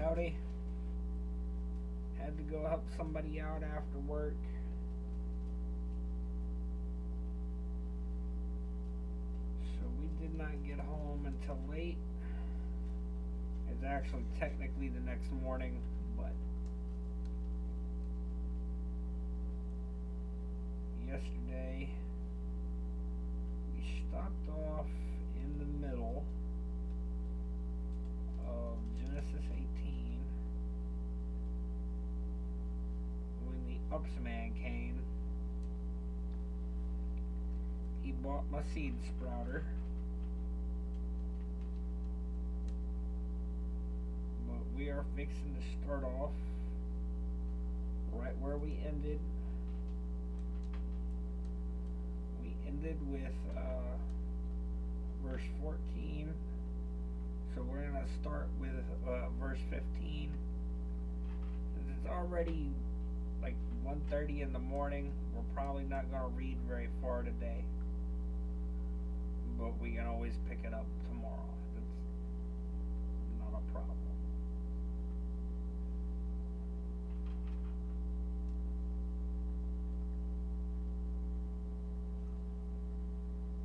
howdy. Had to go help somebody out after work. So we did not get home until late. It's actually technically the next morning, but yesterday we stopped off in the middle of Genesis 18 when the Ups man came. He bought my seed sprouter, but we are fixing to start off right where we ended. We ended with verse 14, so we're going to start with verse 15. It's already like 1:30 in the morning. We're probably not going to read very far today, but we can always pick it up tomorrow. That's not a problem.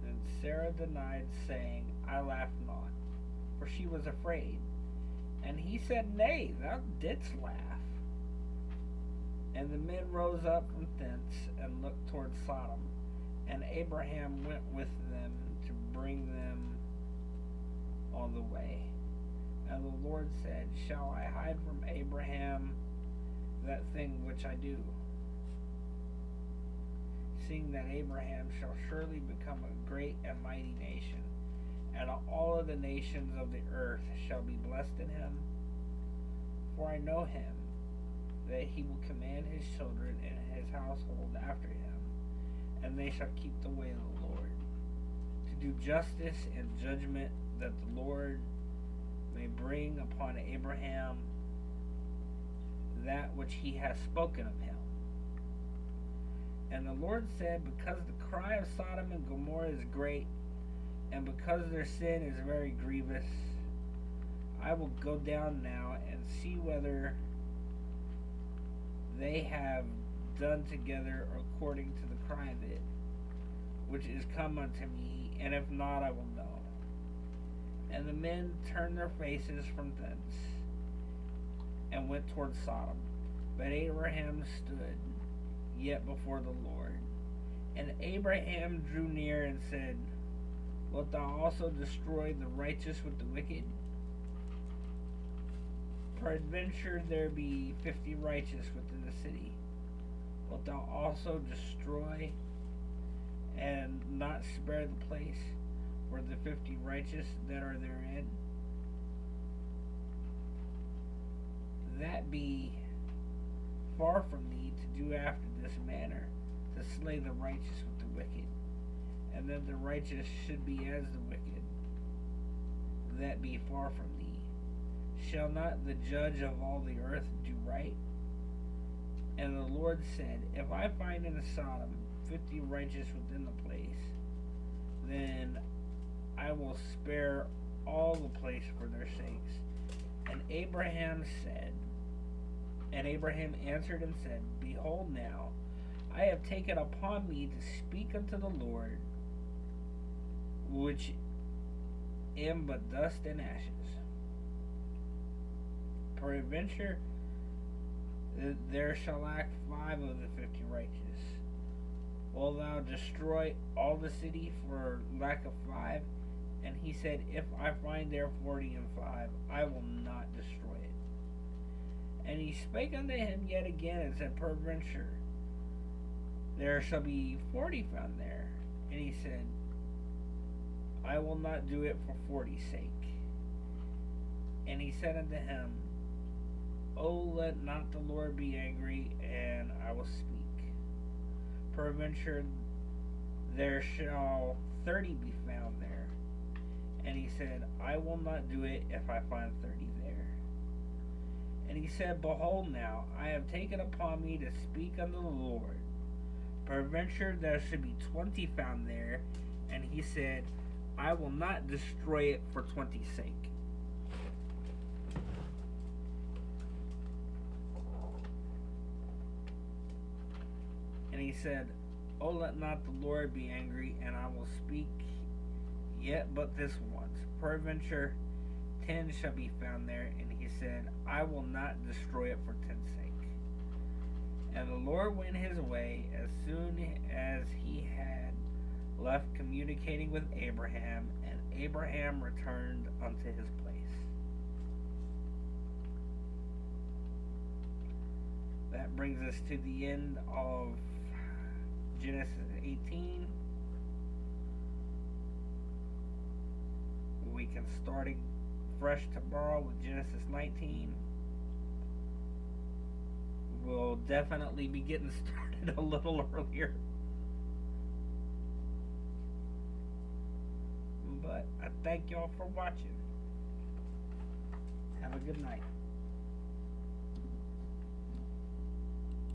And Sarah denied, saying, I laughed not, for she was afraid. And he said, Nay, thou didst laugh. And the men rose up from thence and looked toward Sodom, and Abraham went with them to bring them on the way. And the Lord said, Shall I hide from Abraham that thing which I do? Seeing that Abraham shall surely become a great and mighty nation, and all of the nations of the earth shall be blessed in him. For I know him, that he will command his children and his household after him, and they shall keep the way of the Lord, to do justice and judgment, that the Lord may bring upon Abraham that which he has spoken of him. And the Lord said, Because the cry of Sodom and Gomorrah is great, and because their sin is very grievous, I will go down now and see whether they have done together according to the cry of it, which is come unto me, and if not, I will know. And the men turned their faces from thence, and went toward Sodom. But Abraham stood yet before the Lord. And Abraham drew near and said, Wilt thou also destroy the righteous with the wicked? Peradventure there be 50 righteous within the city. Wilt thou also destroy and not spare the place for the 50 righteous that are therein? That be far from thee to do after this manner, to slay the righteous with the wicked, and that the righteous should be as the wicked. That be far from thee. Shall not the judge of all the earth do right? And the Lord said, If I find in Sodom 50 righteous within the place, then I will spare all the place for their sakes. And Abraham answered and said, Behold now, I have taken upon me to speak unto the Lord, which am but dust and ashes. Peradventure there shall lack 5 of the 50 righteous. Wilt thou destroy all the city for lack of 5? And he said, If I find there 40 and 5, I will not destroy it. And he spake unto him yet again, and said, Peradventure there shall be 40 found there. And he said, I will not do it for 40's sake. And he said unto him, O let not the Lord be angry, and I will speak. Peradventure there shall 30 be found there. And he said, I will not do it if I find 30 there. And he said, Behold now, I have taken upon me to speak unto the Lord. Peradventure there should be 20 found there. And he said, I will not destroy it for 20's sake. he said, "Oh, let not the Lord be angry, and I will speak yet but this once. Peradventure 10 shall be found there." And he said, "I will not destroy it for 10's sake." And the Lord went his way as soon as he had left communicating with Abraham, and Abraham returned unto his place. That brings us to the end of Genesis 18. We can start fresh tomorrow with Genesis 19. We'll definitely be getting started a little earlier. But I thank y'all for watching. Have a good night.